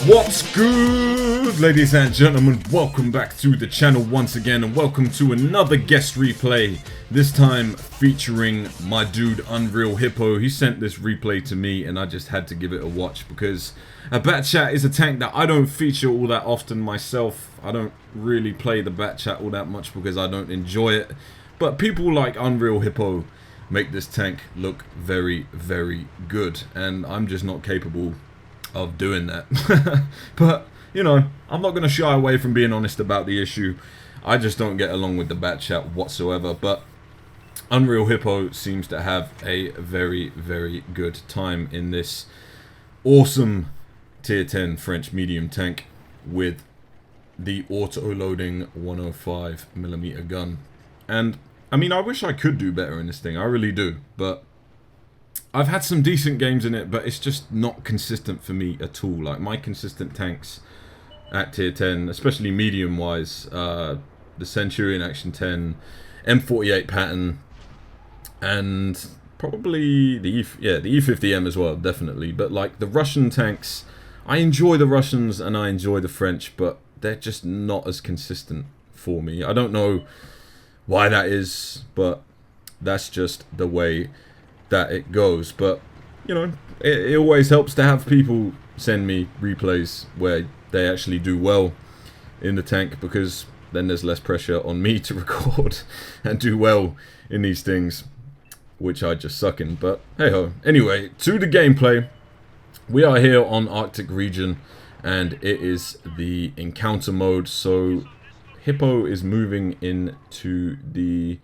What's good, ladies and gentlemen? Welcome back to the channel once again, and welcome to another guest replay. This time featuring my dude Unreal Hippo. He sent this replay to me and I just had to give it a watch because a Bat Chat is a tank that I don't feature all that often myself. I don't really play the Bat Chat all that much because I don't enjoy it. But people like Unreal Hippo make this tank look very, very good, and I'm just not capable of doing that. But, you know, I'm not going to shy away from being honest about the issue. I just don't get along with the Bat Chat whatsoever. But Unreal Hippo seems to have a very, very good time in this awesome tier 10 French medium tank with the auto-loading 105mm gun. And, I mean, I wish I could do better in this thing. I really do. But I've had some decent games in it, but it's just not consistent for me at all. Like, my consistent tanks at tier 10, especially medium-wise, the Centurion Action 10, M48 pattern, and probably the E50M as well, definitely. But, like, the Russian tanks, I enjoy the Russians and I enjoy the French, but they're just not as consistent for me. I don't know why that is, but that's just the way that it goes. But, you know, it always helps to have people send me replays where they actually do well in the tank, because then there's less pressure on me to record and do well in these things, which I just suck in. But hey ho. Anyway, to the gameplay. We are here on Arctic region and it is the encounter mode. So Hippo is moving into the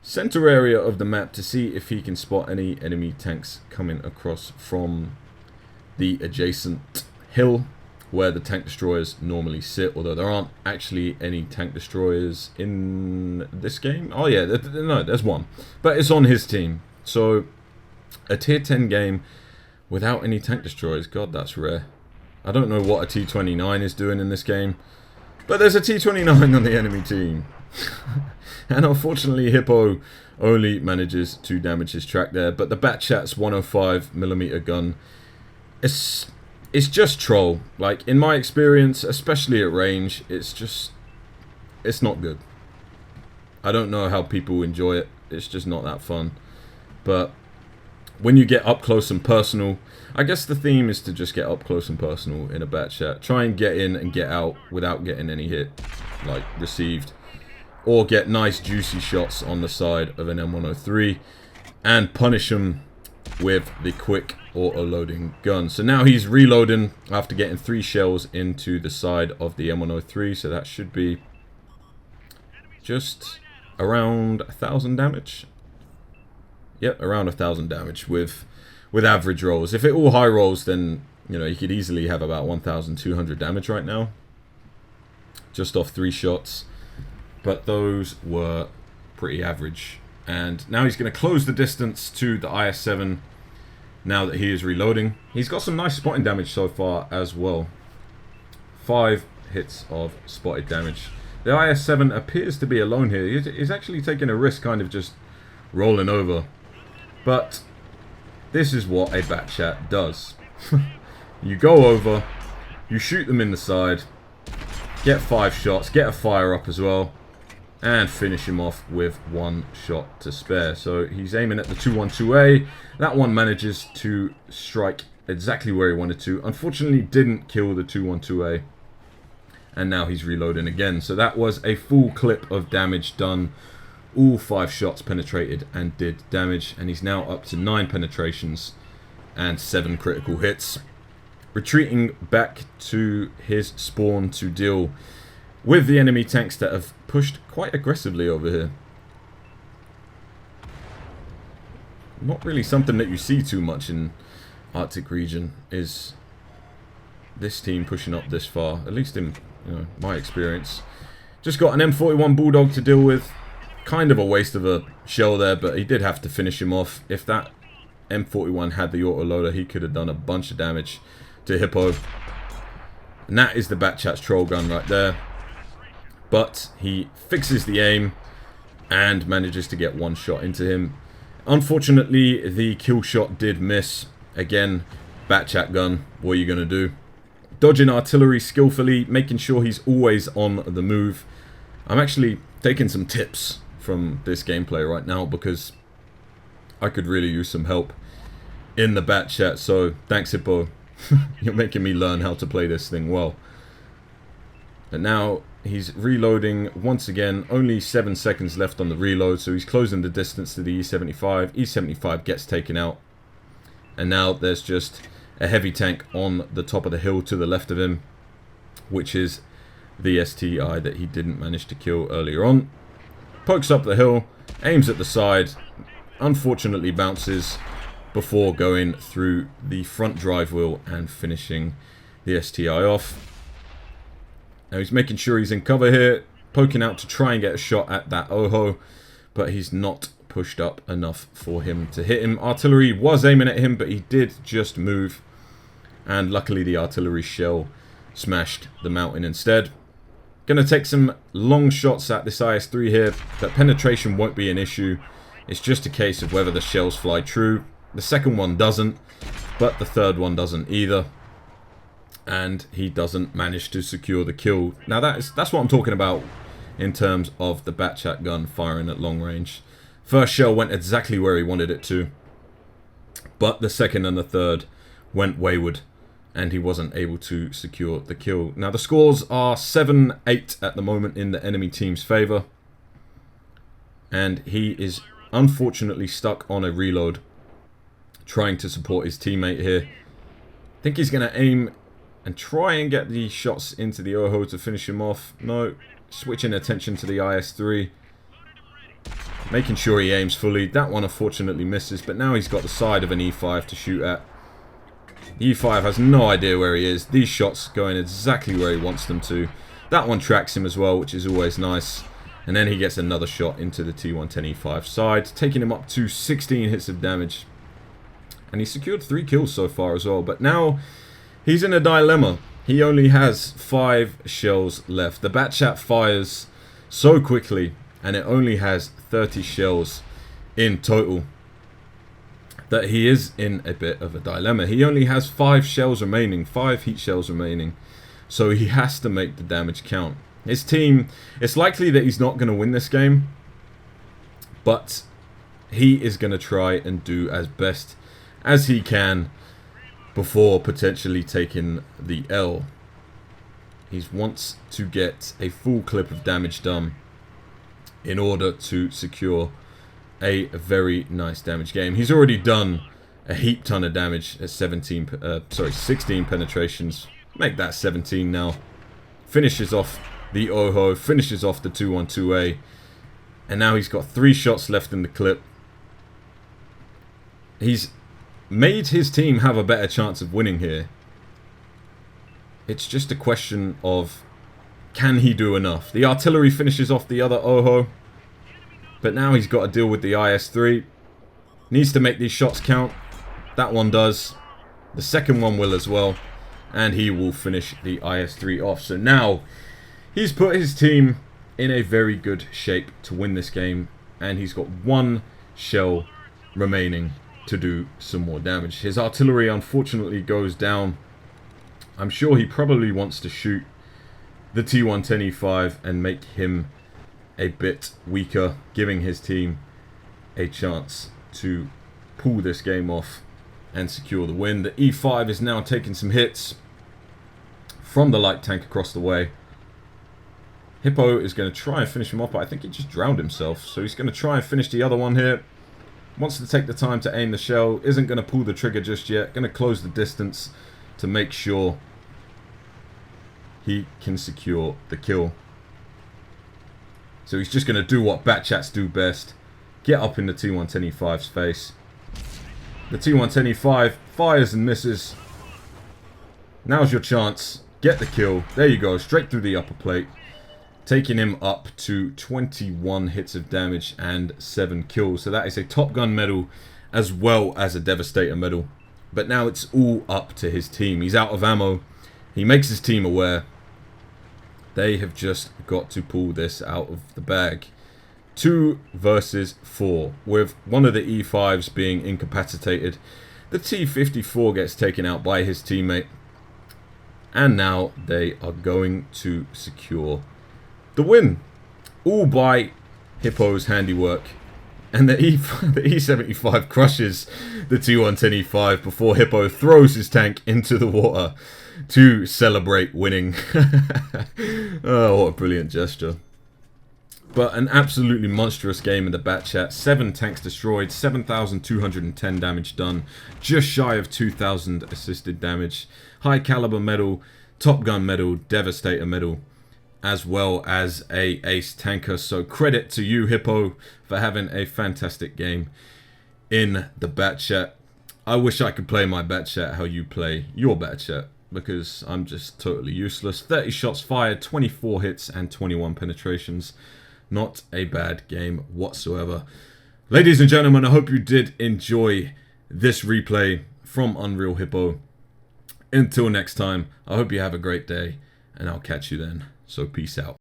center area of the map to see if he can spot any enemy tanks coming across from the adjacent hill where the tank destroyers normally sit, although there aren't actually any tank destroyers in this game. Oh yeah, no, there's one, but it's on his team. So a tier 10 game without any tank destroyers, god, that's rare. I don't know what a T-29 is doing in this game, but there's a T-29 on the enemy team. And unfortunately Hippo only manages to damage his track there. But the Bat Chat's 105mm gun, it's just troll. Like, in my experience, especially at range, it's not good. I don't know how people enjoy it. It's just not that fun. But when you get up close and personal, I guess the theme is to just get up close and personal in a Bat Chat. Try and get in and get out without getting any hit, like, received. Or get nice juicy shots on the side of an M103 and punish them with the quick auto-loading gun. So now he's reloading after getting 3 shells into the side of the M103. So that should be just around 1,000 damage. Yep, around 1,000 damage with average rolls. If it all high rolls, then, you know, he could easily have about 1,200 damage right now, just off 3 shots. But those were pretty average. And now he's going to close the distance to the IS-7 now that he is reloading. He's got some nice spotting damage so far as well. 5 hits of spotted damage. The IS-7 appears to be alone here. He's actually taking a risk, kind of just rolling over. But this is what a Bat Chat does. You go over, you shoot them in the side, get 5 shots, get a fire up as well, and finish him off with 1 shot to spare. So he's aiming at the 212A. That one manages to strike exactly where he wanted to. Unfortunately, didn't kill the 212A. And now he's reloading again. So that was a full clip of damage done. All 5 shots penetrated and did damage. And he's now up to 9 penetrations and 7 critical hits. Retreating back to his spawn to deal with the enemy tanks that have pushed quite aggressively over here. Not really something that you see too much in Arctic region, is this team pushing up this far, at least in, you know, my experience. Just got an M41 Bulldog to deal with. Kind of a waste of a shell there, but he did have to finish him off. If that M41 had the autoloader, he could have done a bunch of damage to Hippo. And that is the Bat Chat's troll gun right there. But he fixes the aim and manages to get 1 shot into him. Unfortunately, the kill shot did miss. Again, Bat Chat gun, what are you going to do? Dodging artillery skillfully, making sure he's always on the move. I'm actually taking some tips from this gameplay right now because I could really use some help in the Bat Chat. So thanks, Hippo. You're making me learn how to play this thing well. And now he's reloading once again. Only 7 seconds left on the reload, so he's closing the distance to the E-75. E-75 gets taken out. And now there's just a heavy tank on the top of the hill to the left of him, which is the STI that he didn't manage to kill earlier on. Pokes up the hill, aims at the side, unfortunately bounces before going through the front drive wheel and finishing the STI off. Now he's making sure he's in cover here, poking out to try and get a shot at that Oho, but he's not pushed up enough for him to hit him. Artillery was aiming at him, but he did just move, and luckily the artillery shell smashed the mountain instead. Gonna take some long shots at this IS-3 here, but penetration won't be an issue. It's just a case of whether the shells fly true. The second one doesn't, but the third one doesn't either. And he doesn't manage to secure the kill. Now that's what I'm talking about in terms of the Bat Chat gun firing at long range. First shell went exactly where he wanted it to, but the second and the third went wayward, and he wasn't able to secure the kill. Now the scores are 7-8 at the moment in the enemy team's favor, and he is unfortunately stuck on a reload, trying to support his teammate here. I think he's going to aim and try and get the shots into the Oho to finish him off. No, switching attention to the IS-3. Making sure he aims fully. That one unfortunately misses, but now he's got the side of an E5 to shoot at. The E5 has no idea where he is. These shots going exactly where he wants them to. That one tracks him as well, which is always nice. And then he gets another shot into the T110 E5 side, taking him up to 16 hits of damage. And he secured 3 kills so far as well, but now he's in a dilemma. He only has 5 shells left. The Bat Chat fires so quickly, and it only has 30 shells in total, that he is in a bit of a dilemma. He only has 5 shells remaining, 5 heat shells remaining, so he has to make the damage count. His team, it's likely that he's not going to win this game, but he is going to try and do as best as he can before potentially taking the L. He wants to get a full clip of damage done in order to secure a very nice damage game. He's already done a heap ton of damage at 16 penetrations. Make that 17 now. Finishes off the Oho, finishes off the 212A, and now he's got 3 shots left in the clip. He's made his team have a better chance of winning here. It's just a question of, can he do enough? The artillery finishes off the other Oho, but now he's got to deal with the IS-3. Needs to make these shots count. That one does. The second one will as well, and he will finish the IS-3 off. So now he's put his team in a very good shape to win this game, and he's got 1 shell remaining to do some more damage. His artillery unfortunately goes down. I'm sure he probably wants to shoot the T110 E5 and make him a bit weaker, giving his team a chance to pull this game off and secure the win. The E5 is now taking some hits from the light tank across the way. Hippo is going to try and finish him off, but I think he just drowned himself, so he's going to try and finish the other one here. Wants to take the time to aim the shell, isn't going to pull the trigger just yet, going to close the distance to make sure he can secure the kill. So he's just going to do what Bat Chats do best, get up in the T110 E5's face. The T110 E5 fires and misses. Now's your chance, get the kill, there you go, straight through the upper plate. Taking him up to 21 hits of damage and 7 kills. So that is a Top Gun medal as well as a Devastator medal. But now it's all up to his team. He's out of ammo. He makes his team aware. They have just got to pull this out of the bag. 2 versus 4, with one of the E5s being incapacitated. The T-54 gets taken out by his teammate. And now they are going to secure the win. All by Hippo's handiwork. And the E75 crushes the T110E5 before Hippo throws his tank into the water to celebrate winning. Oh, what a brilliant gesture. But an absolutely monstrous game in the Bat Chat. 7 tanks destroyed, 7,210 damage done, just shy of 2,000 assisted damage. High caliber medal, Top Gun medal, Devastator medal, as well as a ace tanker. So credit to you, Hippo, for having a fantastic game in the Bat Chat. I wish I could play my Bat Chat how you play your Bat Chat, because I'm just totally useless. 30 shots fired, 24 hits and 21 penetrations. Not a bad game whatsoever. Ladies and gentlemen, I hope you did enjoy this replay from Unreal Hippo. Until next time, I hope you have a great day, and I'll catch you then. So peace out.